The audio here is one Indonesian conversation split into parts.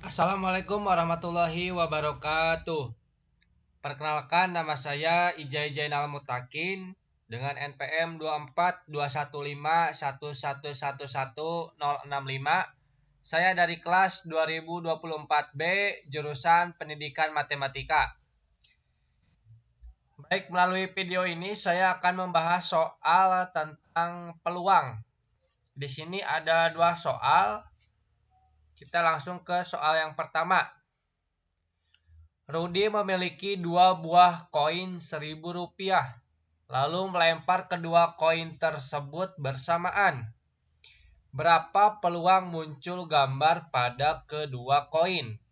Assalamualaikum warahmatullahi wabarakatuh. Perkenalkan, nama saya Ijai Jainal Mutakin dengan NPM 242151111065. Saya dari kelas 2024B jurusan Pendidikan Matematika. Baik, melalui video ini saya akan membahas soal tentang peluang. Di sini ada dua soal. Kita langsung ke soal yang pertama. Rudy memiliki dua buah koin Rp1.000, lalu melempar kedua koin tersebut bersamaan. Berapa peluang muncul gambar pada kedua koin?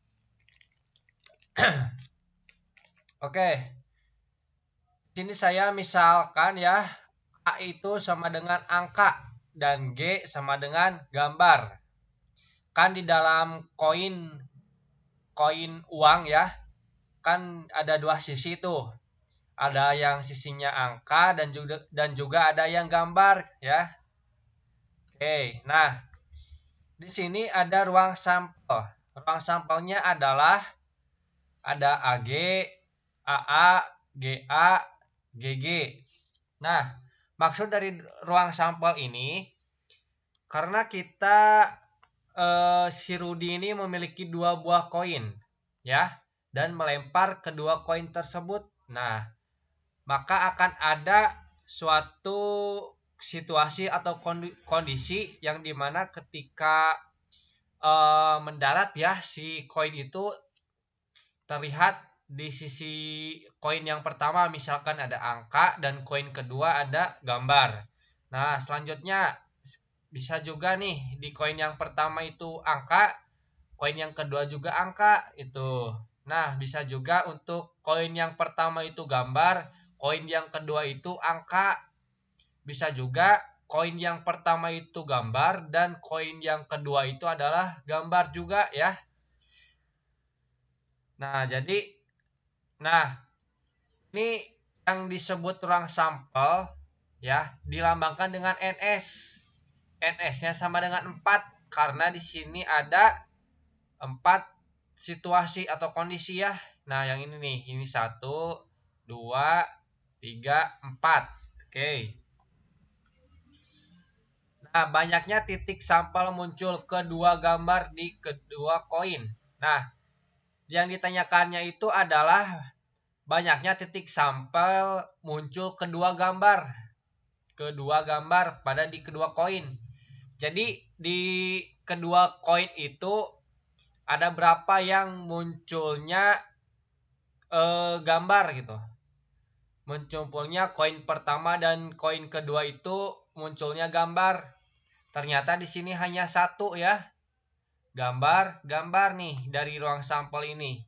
Oke, sini saya misalkan ya, A itu sama dengan angka dan G sama dengan gambar. Kan di dalam koin uang ya, kan ada dua sisi tuh. Ada yang sisinya angka dan juga ada yang gambar ya. Oke, nah di sini ada ruang sampel. Ruang sampelnya adalah ada AG, AA, GA, GG. Nah, maksud dari ruang sampel ini karena kita si Rudy ini memiliki dua buah koin ya dan melempar kedua koin tersebut. Nah, maka akan ada suatu situasi atau kondisi yang dimana ketika mendarat ya, si koin itu terlihat di sisi koin yang pertama misalkan ada angka dan koin kedua ada gambar. Nah, selanjutnya bisa juga nih di koin yang pertama itu angka, koin yang kedua juga angka itu. Nah, bisa juga untuk koin yang pertama itu gambar, koin yang kedua itu angka. Bisa juga koin yang pertama itu gambar dan koin yang kedua itu adalah gambar juga ya. Nah, ini yang disebut ruang sampel ya, dilambangkan dengan NS. NS-nya sama dengan 4 karena di sini ada 4 situasi atau kondisi ya. Nah, yang ini nih, ini 1, 2, 3, 4. Oke. Nah, banyaknya titik sampel muncul kedua gambar di kedua koin. Nah, yang ditanyakannya itu adalah banyaknya titik sampel muncul kedua gambar. Kedua gambar pada di kedua koin. Jadi, di kedua koin itu ada berapa yang munculnya gambar gitu. Munculnya koin pertama dan koin kedua itu munculnya gambar. Ternyata di sini hanya satu ya. Gambar nih dari ruang sampel ini.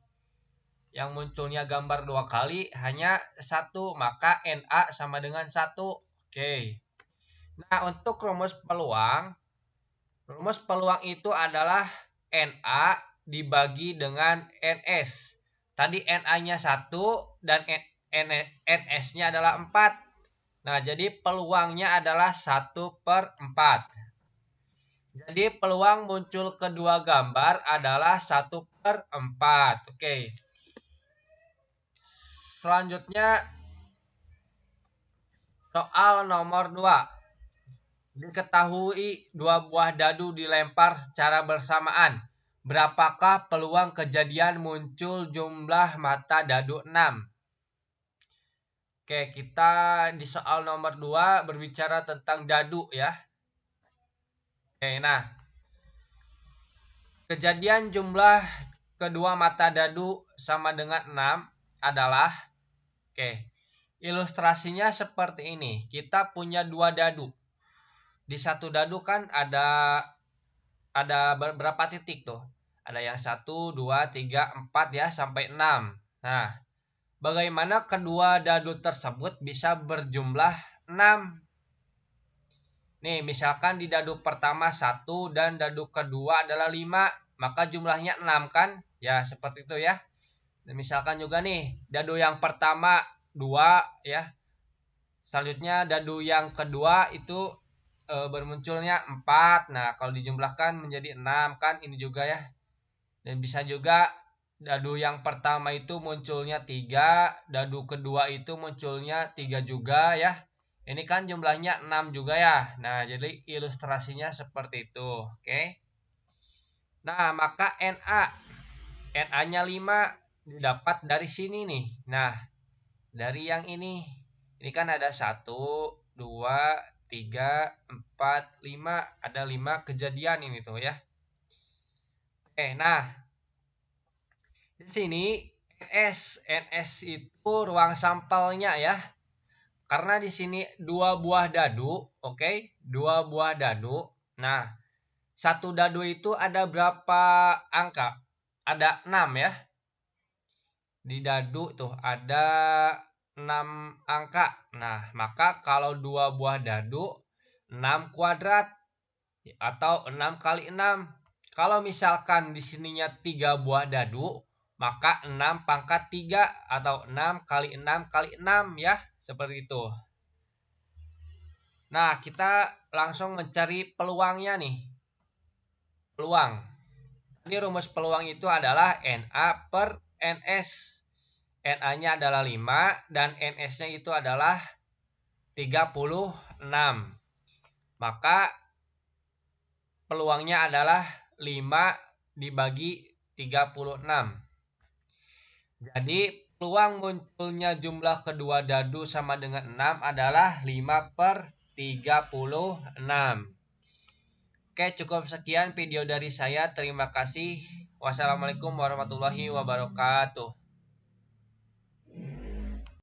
Yang munculnya gambar dua kali hanya satu, maka NA sama dengan 1. Oke. Nah, untuk rumus peluang itu adalah NA dibagi dengan NS. Tadi NA-nya 1 dan NS-nya adalah 4. Nah, jadi peluangnya adalah 1/4. Jadi peluang muncul kedua gambar adalah 1/4. Oke. Selanjutnya soal nomor 2. Diketahui dua buah dadu dilempar secara bersamaan. Berapakah peluang kejadian muncul jumlah mata dadu 6? Oke, kita di soal nomor 2 berbicara tentang dadu ya. Oke, nah. Kejadian jumlah kedua mata dadu sama dengan 6 adalah, ilustrasinya seperti ini. Kita punya dua dadu. Di satu dadu kan ada berapa titik tuh? Ada yang 1, 2, 3, 4 ya sampai 6. Nah, bagaimana kedua dadu tersebut bisa berjumlah 6? Nih, misalkan di dadu pertama 1 dan dadu kedua adalah 5, maka jumlahnya 6 kan? Ya, seperti itu ya. Dan misalkan juga nih, dadu yang pertama 2 ya. Selanjutnya dadu yang kedua itu bermunculnya 4. Nah, kalau dijumlahkan menjadi 6 kan ini juga ya. Dan bisa juga dadu yang pertama itu munculnya 3, dadu kedua itu munculnya 3 juga ya. Ini kan jumlahnya 6 juga ya. Nah, jadi ilustrasinya seperti itu. Oke. Nah, maka NA-nya 5 didapat dari sini nih. Nah, dari yang ini. Ini kan ada 1, 2, 3, 4, 5. Ada 5 kejadian ini tuh ya. Oke, nah di sini NS itu ruang sampelnya ya. Karena di sini dua buah dadu, oke? Dua buah dadu. Nah, satu dadu itu ada berapa angka? Ada 6 ya. Di dadu tuh ada 6 angka. Nah, maka kalau dua buah dadu 6 kuadrat atau 6 kali 6. Kalau misalkan di sininya 3 buah dadu, maka 6 pangkat 3 atau 6 kali 6 kali 6 ya, seperti itu. Nah, kita langsung mencari peluangnya nih. Peluang. Jadi rumus peluang itu adalah NA per NS. NA-nya adalah 5 dan NS-nya itu adalah 36. Maka peluangnya adalah 5 dibagi 36. Jadi peluang munculnya jumlah kedua dadu sama dengan 6 adalah 5 per 36. Oke, cukup sekian video dari saya. Terima kasih. Wassalamualaikum warahmatullahi wabarakatuh.